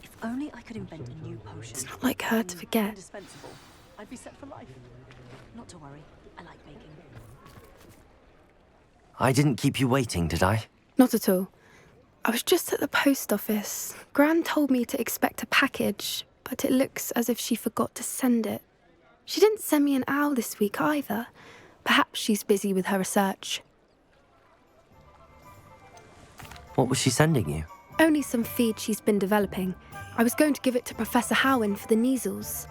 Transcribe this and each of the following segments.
If only I could invent a new potion. It's not like her to forget. Indispensable. I'd be set for life. Not to worry. I like baking. I didn't keep you waiting, did I? Not at all. I was just at the post office. Gran told me to expect a package, but it looks as if she forgot to send it. She didn't send me an owl this week either. Perhaps she's busy with her research. What was she sending you? Only some feed she's been developing. I was going to give it to Professor Howin for the measles.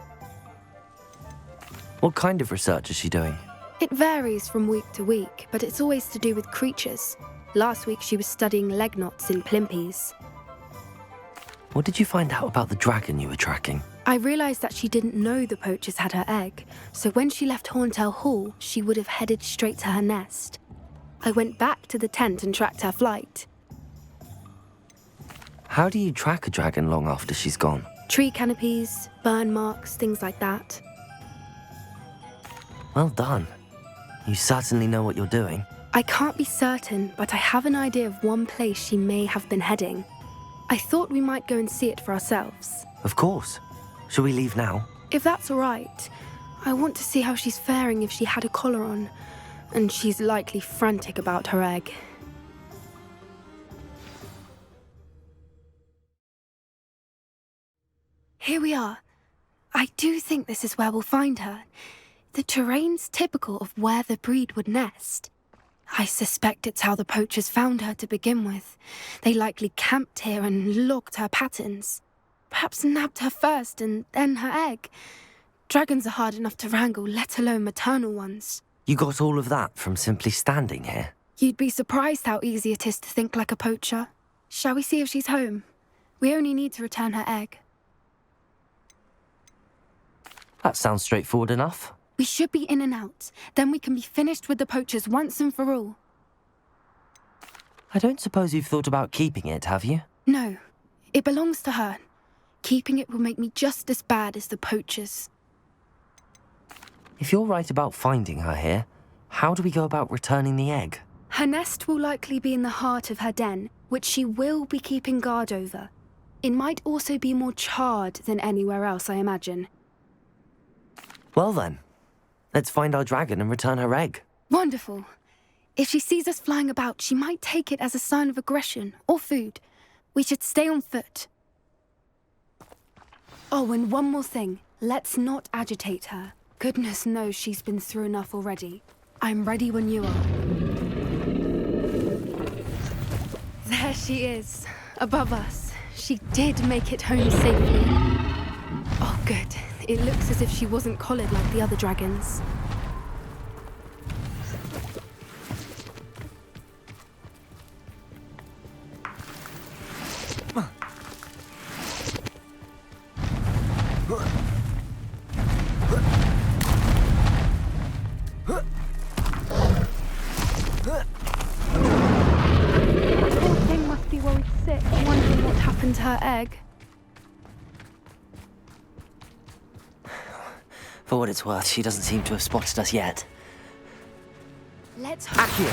What kind of research is she doing? It varies from week to week, but it's always to do with creatures. Last week she was studying leg knots in plimpies. What did you find out about the dragon you were tracking? I realised that she didn't know the poachers had her egg, so when she left Horntail Hall, she would have headed straight to her nest. I went back to the tent and tracked her flight. How do you track a dragon long after she's gone? Tree canopies, burn marks, things like that. Well done. You certainly know what you're doing. I can't be certain, but I have an idea of one place she may have been heading. I thought we might go and see it for ourselves. Of course. Shall we leave now? If that's all right. I want to see how she's faring if she had a collar on. And she's likely frantic about her egg. Here we are. I do think this is where we'll find her. The terrain's typical of where the breed would nest. I suspect it's how the poachers found her to begin with. They likely camped here and logged her patterns. Perhaps nabbed her first and then her egg. Dragons are hard enough to wrangle, let alone maternal ones. You got all of that from simply standing here? You'd be surprised how easy it is to think like a poacher. Shall we see if she's home? We only need to return her egg. That sounds straightforward enough. We should be in and out. Then we can be finished with the poachers once and for all. I don't suppose you've thought about keeping it, have you? No. It belongs to her. Keeping it will make me just as bad as the poachers. If you're right about finding her here, how do we go about returning the egg? Her nest will likely be in the heart of her den, which she will be keeping guard over. It might also be more charred than anywhere else, I imagine. Well then, let's find our dragon and return her egg. Wonderful. If she sees us flying about, she might take it as a sign of aggression or food. We should stay on foot. Oh, and one more thing. Let's not agitate her. Goodness knows she's been through enough already. I'm ready when you are. There she is, above us. She did make it home safely. Oh, good. It looks as if she wasn't collared like the other dragons. Her egg. For what it's worth, she doesn't seem to have spotted us yet. Let's Accio!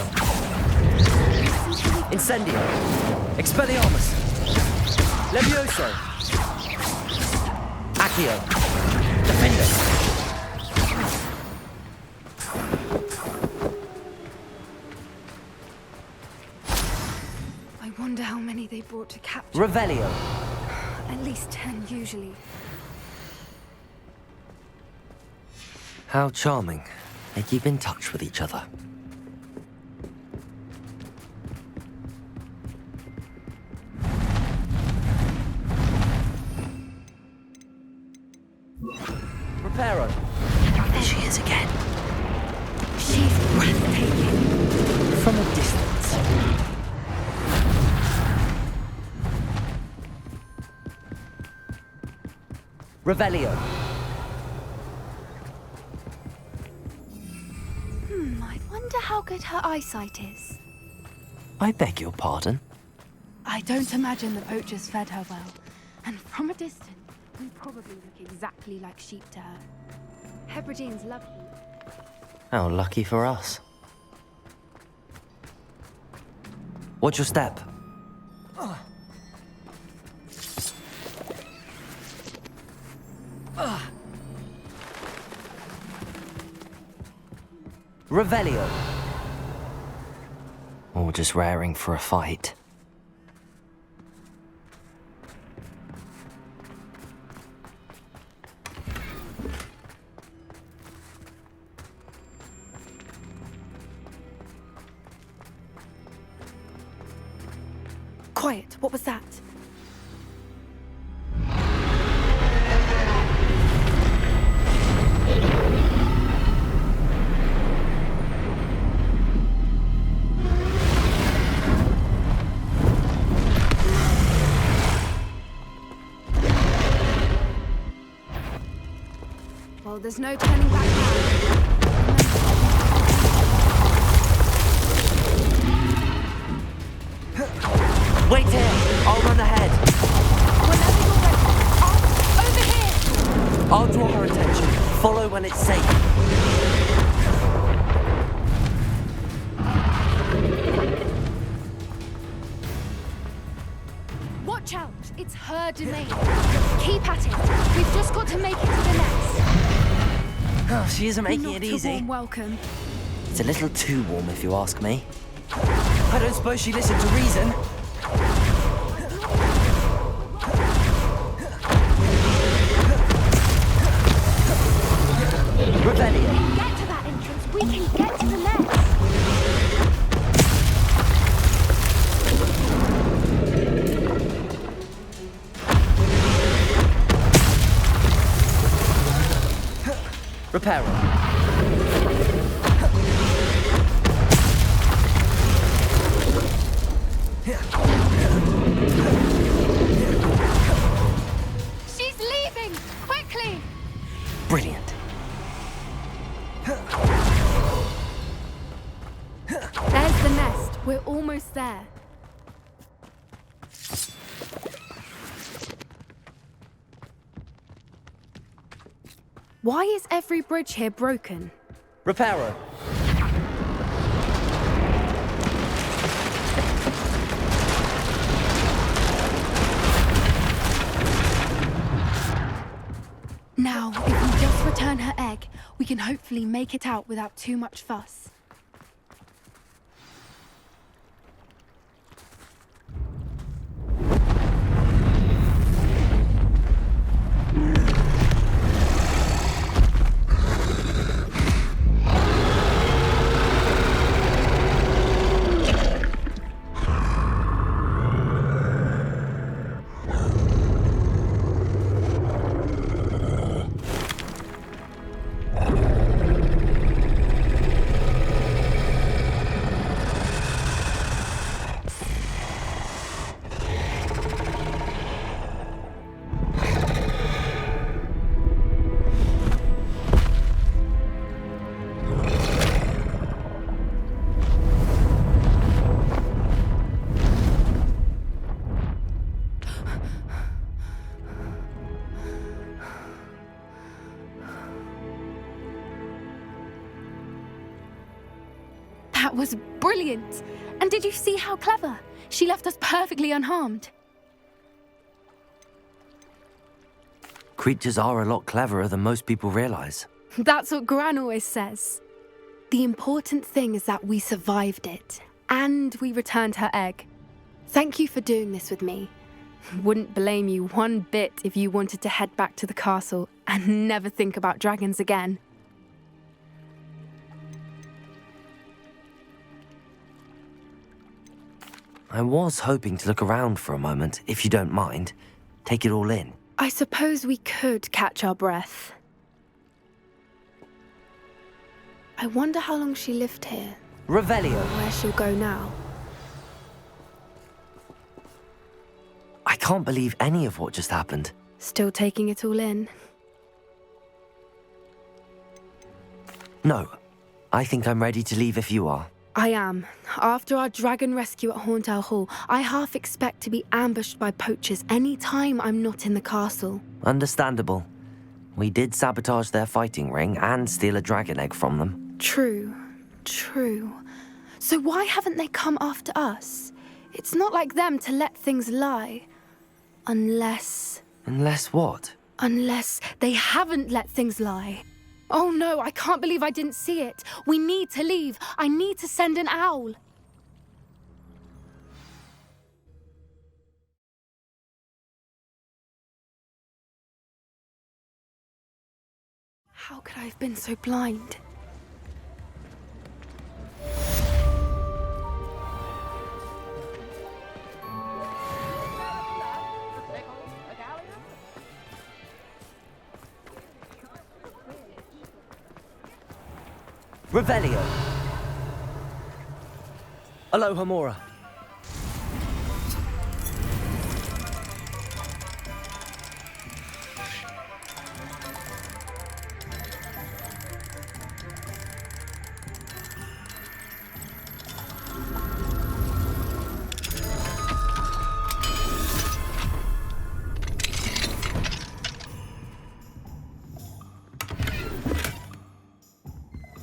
Incendio! Expelliarmus! Levioso! Accio! Defender! I wonder how many they brought to capture. Revelio! At least 10 usually. How charming. They keep in touch with each other. Reparo! There she is again. She's breathtaking. From a distance. Revelio. I wonder how good her eyesight is. I beg your pardon? I don't imagine the poachers fed her well. And from a distance, we probably look exactly like sheep to her. Hebrideans love sheep. How lucky for us. Watch your step. Revelio. Or just raring for a fight. Quiet, what was that? Well, there's no turning back now. Wait here! I'll run ahead. Whenever you're ready. Over here! I'll draw her attention. Follow when it's safe. Watch out! It's her domain. Keep at it. We've just got to make it to the nest. Oh, she isn't making Not it a easy. warm welcome. It's a little too warm, if you ask me. I don't suppose she listened to reason. Revelio. Get to that entrance. We can get to the nest. Reparo. She's leaving! Quickly! Brilliant. There's the nest. We're almost there. Why is every bridge here broken? Reparo. Now, if we just return her egg, we can hopefully make it out without too much fuss. That was brilliant! And did you see how clever? She left us perfectly unharmed. Creatures are a lot cleverer than most people realize. That's what Gran always says. The important thing is that we survived it, and we returned her egg. Thank you for doing this with me. Wouldn't blame you one bit if you wanted to head back to the castle and never think about dragons again. I was hoping to look around for a moment, if you don't mind. Take it all in. I suppose we could catch our breath. I wonder how long she lived here. Revelio. Where she'll go now. I can't believe any of what just happened. Still taking it all in. No, I think I'm ready to leave if you are. I am. After our dragon rescue at Hauntel Hall, I half expect to be ambushed by poachers any time I'm not in the castle. Understandable. We did sabotage their fighting ring and steal a dragon egg from them. True. So why haven't they come after us? It's not like them to let things lie. Unless What? they haven't let things lie. Oh no, I can't believe I didn't see it. We need to leave. I need to send an owl. How could I have been so blind? Revelio! Aloha Mora.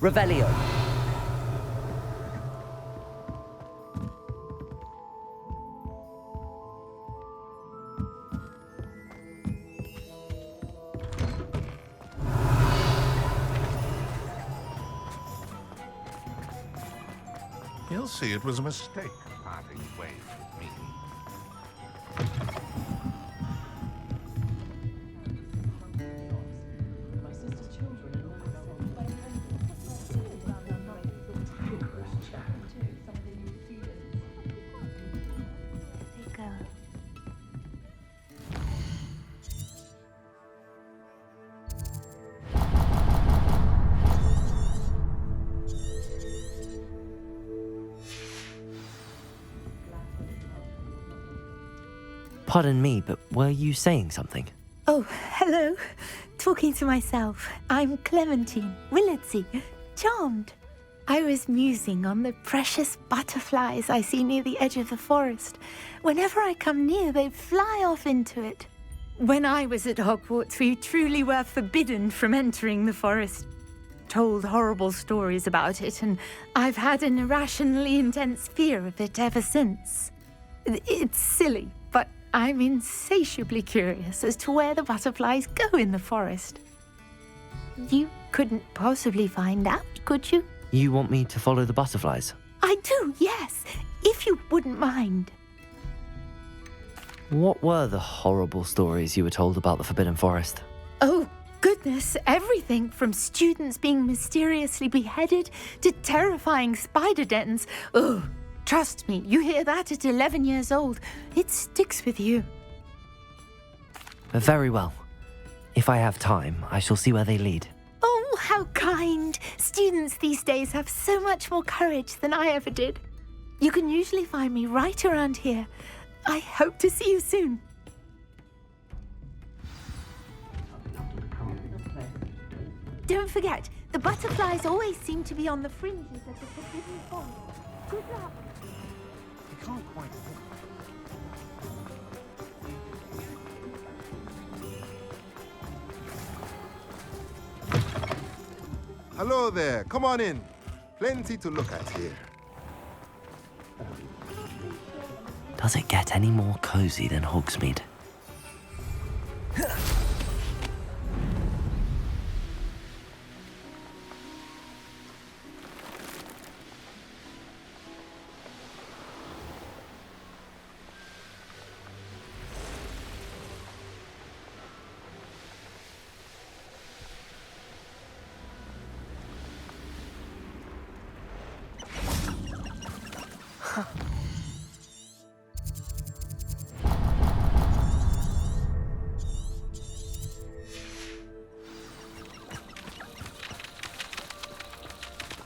Revelio. He'll see it was a mistake parting ways with me. Pardon me, but were you saying something? Oh, hello. Talking to myself. I'm Clementine Willardsey. Charmed. I was musing on the precious butterflies I see near the edge of the forest. Whenever I come near, they fly off into it. When I was at Hogwarts, we truly were forbidden from entering the forest. Told horrible stories about it, and I've had an irrationally intense fear of it ever since. It's silly, but I'm insatiably curious as to where the butterflies go in the forest. You couldn't possibly find out, could you? You want me to follow the butterflies? I do, yes, if you wouldn't mind. What were the horrible stories you were told about the Forbidden Forest? Oh, goodness, everything from students being mysteriously beheaded to terrifying spider dens. Ugh. Trust me, you hear that at 11 years old, it sticks with you. Very well. If I have time, I shall see where they lead. Oh, how kind. Students these days have so much more courage than I ever did. You can usually find me right around here. I hope to see you soon. Don't forget, the butterflies always seem to be on the fringes of the Forbidden Forest. Good luck. You can't quite Hello there. Come on in. Plenty to look at here. Does it get any more cozy than Hogsmeade?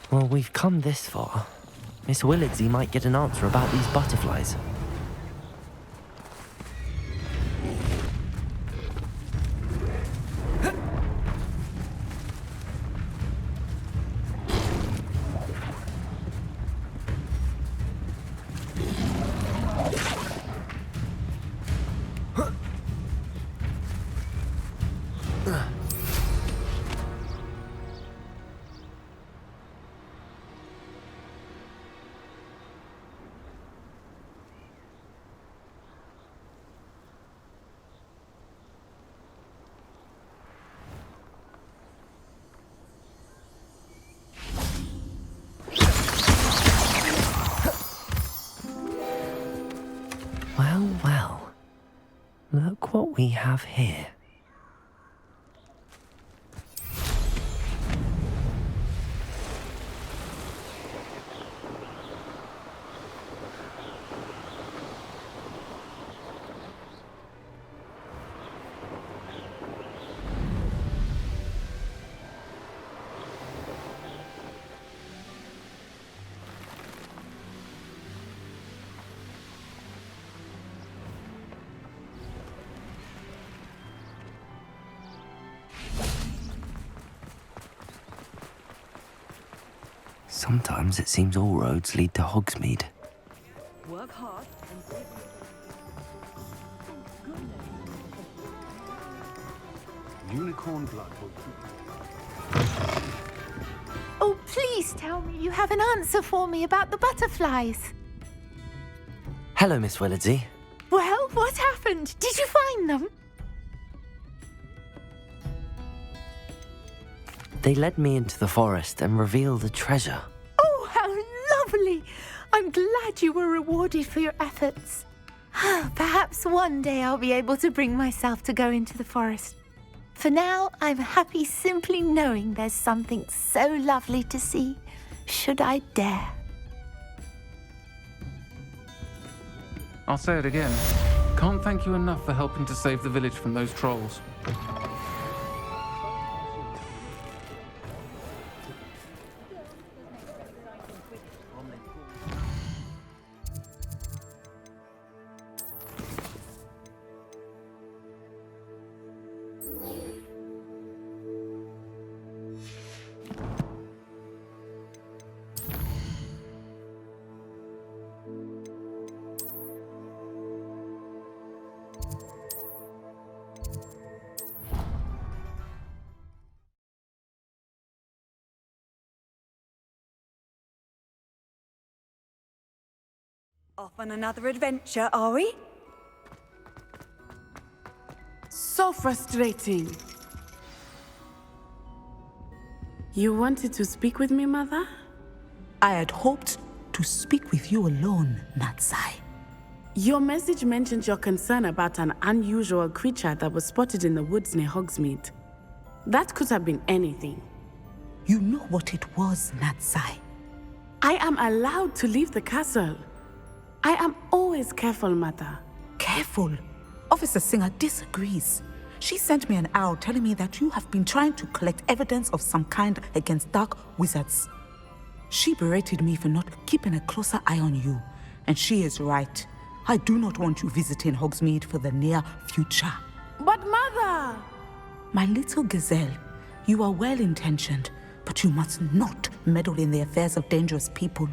Well, we've come this far. Miss Willardsey might get an answer about these butterflies. Look what we have here. Sometimes it seems all roads lead to Hogsmeade. Work hard and Unicorn blood will Oh, please tell me you have an answer for me about the butterflies. Hello, Miss Willardsey. Well, what happened? Did you find them? They led me into the forest and revealed a treasure. Oh, how lovely! I'm glad you were rewarded for your efforts. Perhaps one day I'll be able to bring myself to go into the forest. For now, I'm happy simply knowing there's something so lovely to see, should I dare. I'll say it again. Can't thank you enough for helping to save the village from those trolls. off on another adventure, are we? So frustrating. You wanted to speak with me, Mother? I had hoped to speak with you alone, Natsai. Your message mentioned your concern about an unusual creature that was spotted in the woods near Hogsmeade. That could have been anything. You know what it was, Natsai. I am allowed to leave the castle. I am always careful, Mother. Careful. Officer Singer disagrees. She sent me an owl telling me that you have been trying to collect evidence of some kind against dark wizards. She berated me for not keeping a closer eye on you, and she is right. I do not want you visiting Hogsmeade for the near future. But Mother! My little gazelle, you are well-intentioned, but you must not meddle in the affairs of dangerous people.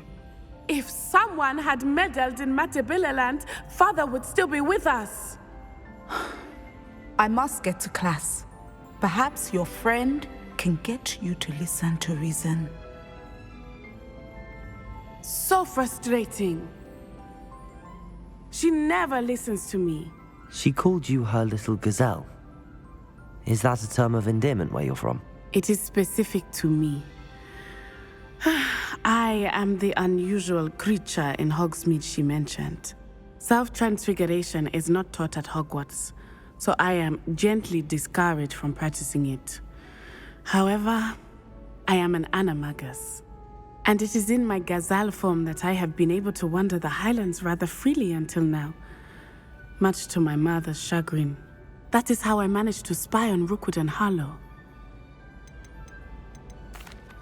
If someone had meddled in Matabeleland, Father would still be with us. I must get to class. Perhaps your friend can get you to listen to reason. So frustrating. She never listens to me. She called you her little gazelle. Is that a term of endearment where you're from? It is specific to me. I am the unusual creature in Hogsmeade she mentioned. Self-transfiguration is not taught at Hogwarts, so I am gently discouraged from practicing it. However, I am an animagus, and it is in my gazelle form that I have been able to wander the highlands rather freely until now, much to my mother's chagrin. That is how I managed to spy on Rookwood and Harlow.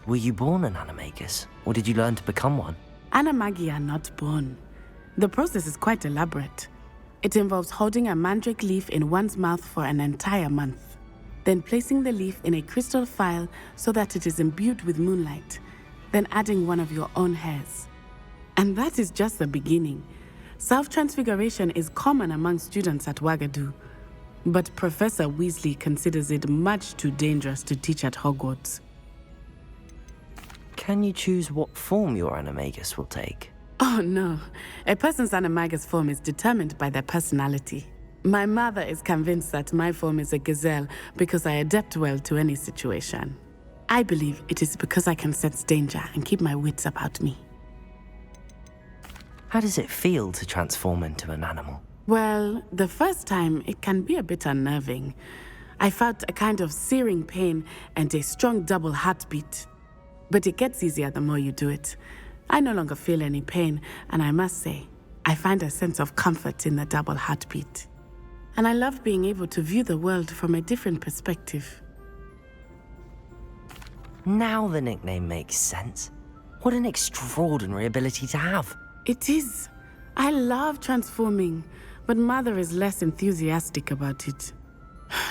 Were you born an animagus, or did you learn to become one? Animagi are not born. The process is quite elaborate. It involves holding a mandrake leaf in one's mouth for an entire month, then placing the leaf in a crystal phial so that it is imbued with moonlight, then adding one of your own hairs. And that is just the beginning. Self-transfiguration is common among students at Wagadu, but Professor Weasley considers it much too dangerous to teach at Hogwarts. Can you choose what form your animagus will take? Oh no, a person's animagus form is determined by their personality. My mother is convinced that my form is a gazelle because I adapt well to any situation. I believe it is because I can sense danger and keep my wits about me. How does it feel to transform into an animal? Well, the first time, it can be a bit unnerving. I felt a kind of searing pain and a strong double heartbeat. But it gets easier the more you do it. I no longer feel any pain, and I must say, I find a sense of comfort in the double heartbeat. And I love being able to view the world from a different perspective. Now the nickname makes sense. What an extraordinary ability to have. It is. I love transforming, but Mother is less enthusiastic about it.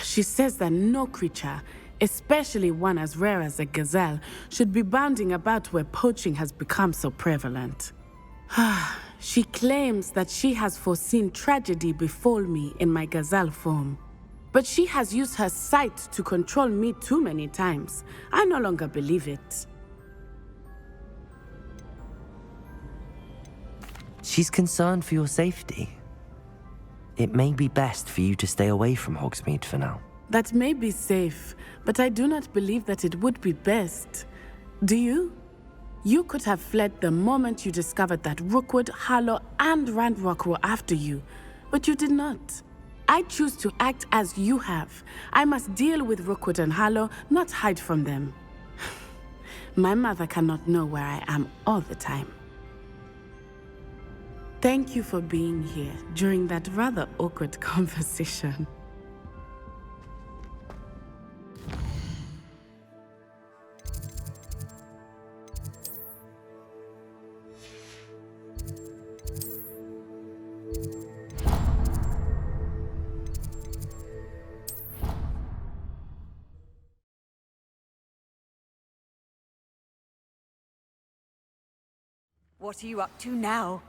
She says that no creature, especially one as rare as a gazelle, should be bounding about where poaching has become so prevalent. She claims that she has foreseen tragedy befall me in my gazelle form. But she has used her sight to control me too many times. I no longer believe it. She's concerned for your safety. It may be best for you to stay away from Hogsmeade for now. That may be safe, but I do not believe that it would be best. Do you? You could have fled the moment you discovered that Rookwood, Harlow, and Randrock were after you, but you did not. I choose to act as you have. I must deal with Rookwood and Harlow, not hide from them. My mother cannot know where I am all the time. Thank you for being here during that rather awkward conversation. What are you up to now?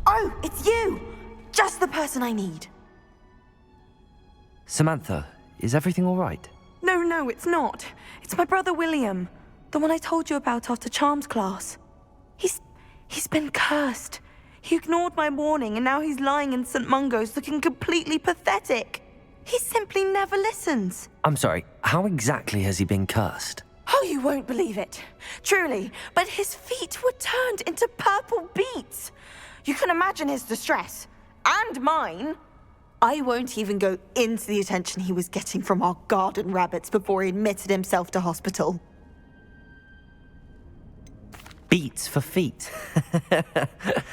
Oh, it's you! Just the person I need. Samantha, is everything all right? No, it's not. It's my brother William. The one I told you about after Charms class. He's been cursed. He ignored my warning and now he's lying in St. Mungo's looking completely pathetic. He simply never listens. I'm sorry, how exactly has he been cursed? Oh, you won't believe it. Truly, but his feet were turned into purple beets. You can imagine his distress. And mine. I won't even go into the attention he was getting from our garden rabbits before he admitted himself to hospital. Beats for feet.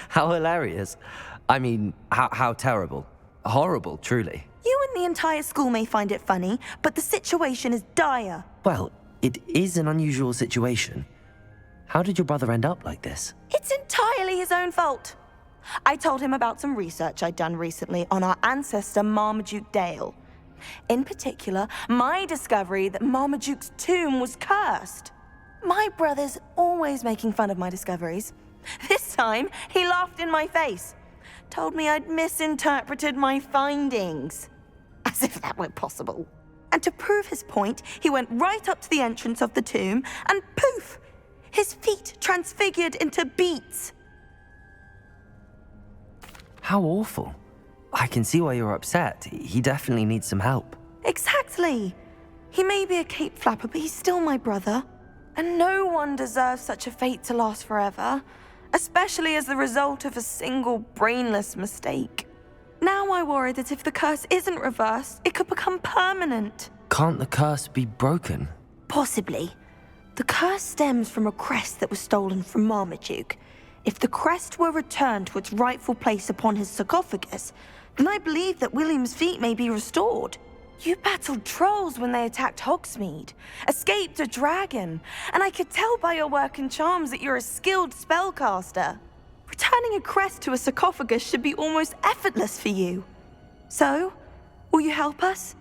How hilarious. I mean, how terrible. Horrible, truly. You and the entire school may find it funny, but the situation is dire. Well, it is an unusual situation. How did your brother end up like this? It's entirely his own fault. I told him about some research I'd done recently on our ancestor Marmaduke Dale. In particular, my discovery that Marmaduke's tomb was cursed. My brother's always making fun of my discoveries. This time, he laughed in my face. Told me I'd misinterpreted my findings. As if that were possible. And to prove his point, he went right up to the entrance of the tomb and poof! His feet transfigured into beets. How awful. I can see why you're upset. He definitely needs some help. Exactly. He may be a cape flapper, but he's still my brother. And no one deserves such a fate to last forever, especially as the result of a single brainless mistake. Now I worry that if the curse isn't reversed, it could become permanent. Can't the curse be broken? Possibly. The curse stems from a crest that was stolen from Marmaduke. If the crest were returned to its rightful place upon his sarcophagus, then I believe that William's feet may be restored. You battled trolls when they attacked Hogsmeade, escaped a dragon, and I could tell by your work in charms that you're a skilled spellcaster. Returning a crest to a sarcophagus should be almost effortless for you. So, will you help us?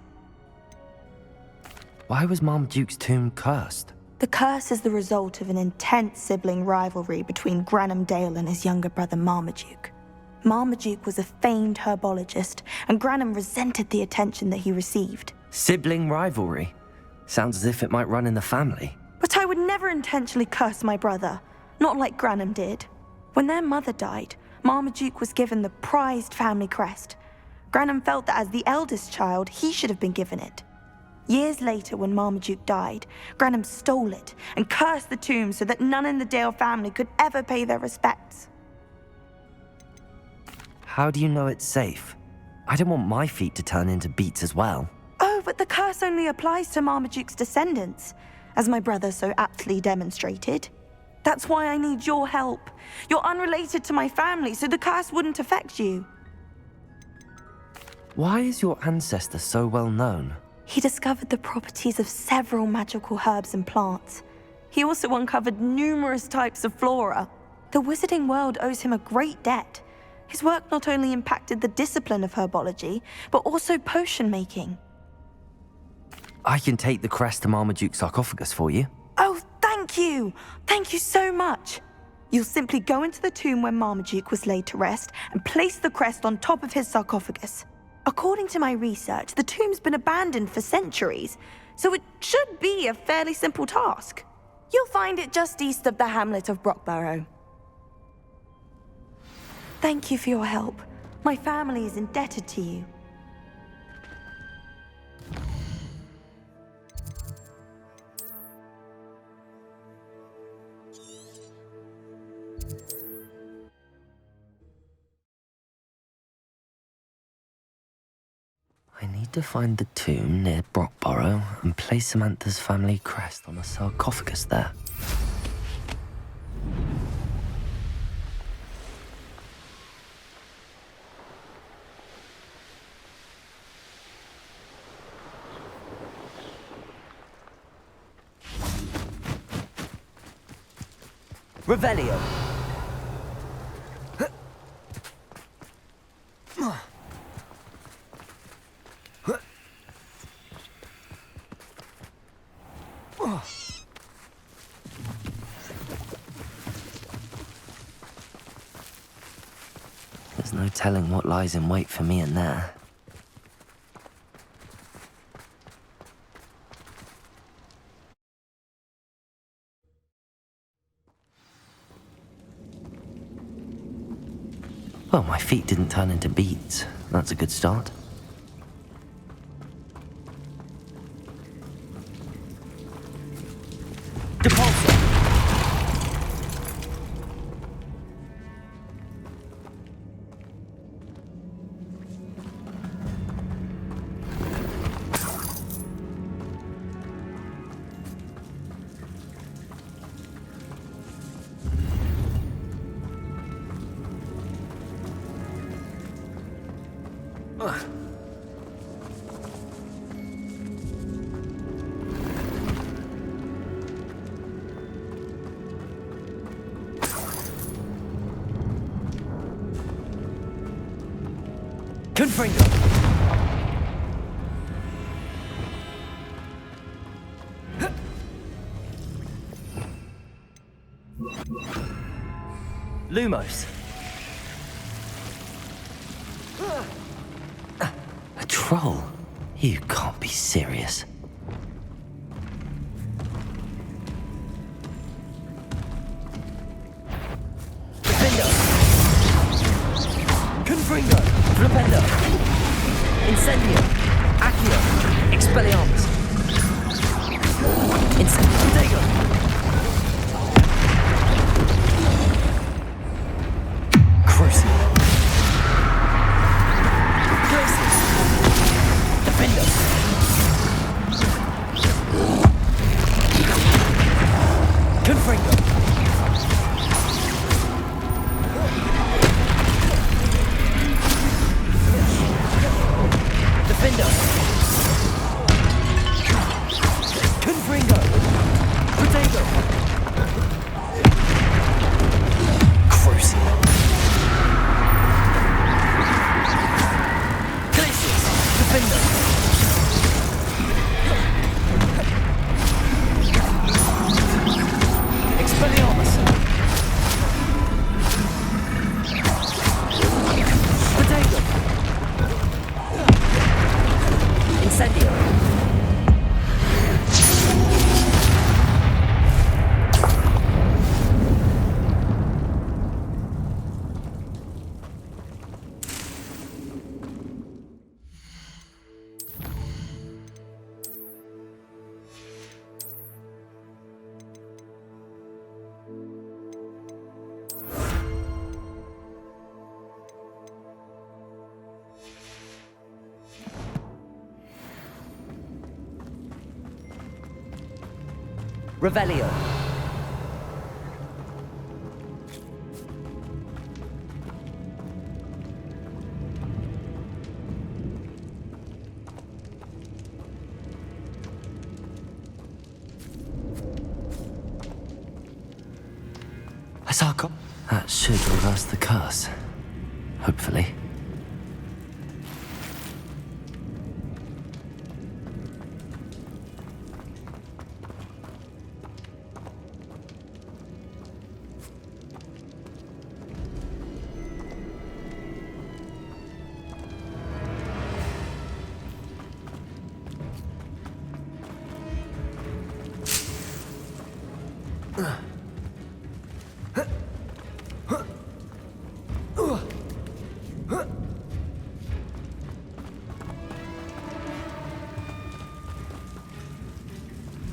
Why was Marmaduke's tomb cursed? The curse is the result of an intense sibling rivalry between Granham Dale and his younger brother Marmaduke. Marmaduke was a famed herbologist, and Granum resented the attention that he received. Sibling rivalry. Sounds as if it might run in the family. But I would never intentionally curse my brother, not like Granum did. When their mother died, Marmaduke was given the prized family crest. Granum felt that as the eldest child, he should have been given it. Years later, when Marmaduke died, Granum stole it and cursed the tomb so that none in the Dale family could ever pay their respects. How do you know it's safe? I don't want my feet to turn into beets as well. Oh, but the curse only applies to Marmaduke's descendants, as my brother so aptly demonstrated. That's why I need your help. You're unrelated to my family, so the curse wouldn't affect you. Why is your ancestor so well known? He discovered the properties of several magical herbs and plants. He also uncovered numerous types of flora. The wizarding world owes him a great debt. His work not only impacted the discipline of herbology, but also potion making. I can take the crest to Marmaduke's sarcophagus for you. Oh, thank you! Thank you so much! You'll simply go into the tomb where Marmaduke was laid to rest and place the crest on top of his sarcophagus. According to my research, the tomb's been abandoned for centuries, so it should be a fairly simple task. You'll find it just east of the hamlet of Brockborough. Thank you for your help. My family is indebted to you. I need to find the tomb near Brockborough and place Samantha's family crest on the sarcophagus there. Revelio. There's no telling what lies in wait for me in there. Well, my feet didn't turn into beets. That's a good start. Depulso! Confringo! Lumos. A troll? You can't be serious. Defendo! Confringo! Flipendo! Incendio! Accio! Expelliarmus! Incendio! Crucible! Gracious! Defendo! Confringo! Defendo! Confringo! Potato! Revelio. Asako. That should reverse the curse. Hopefully.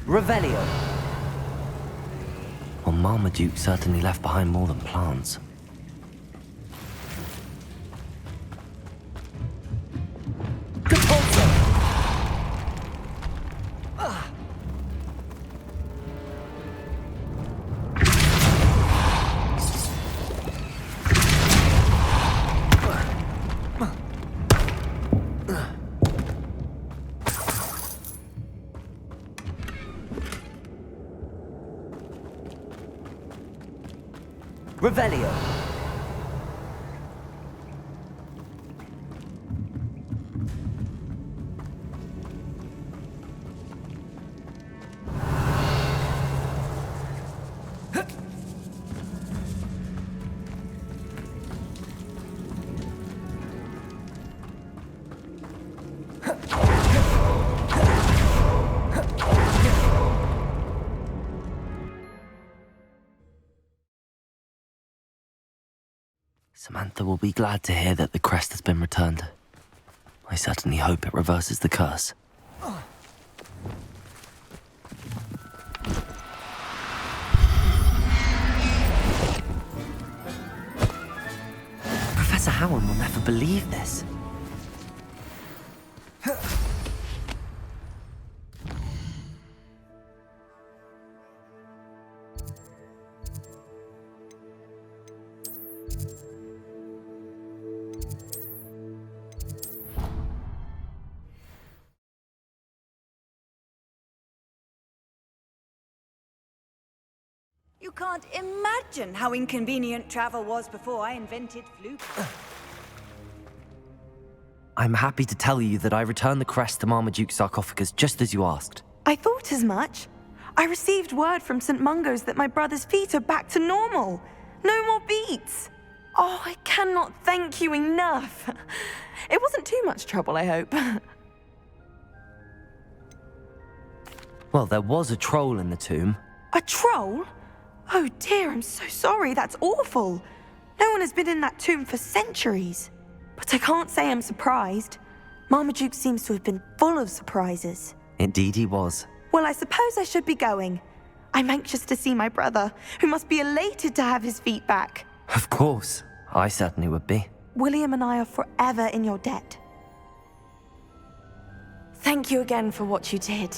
Revelio. Well, Marmaduke certainly left behind more than plants. Revelio. Samantha will be glad to hear that the crest has been returned. I certainly hope it reverses the curse. Professor Howard will never believe this. You can't imagine how inconvenient travel was before I invented flu. I'm happy to tell you that I returned the crest to Marmaduke's sarcophagus just as you asked. I thought as much. I received word from St. Mungo's that my brother's feet are back to normal. No more beats. Oh, I cannot thank you enough. It wasn't too much trouble, I hope. Well, there was a troll in the tomb. A troll? Oh dear, I'm so sorry. That's awful. No one has been in that tomb for centuries. But I can't say I'm surprised. Marmaduke seems to have been full of surprises. Indeed he was. Well, I suppose I should be going. I'm anxious to see my brother, who must be elated to have his feet back. Of course. I certainly would be. William and I are forever in your debt. Thank you again for what you did.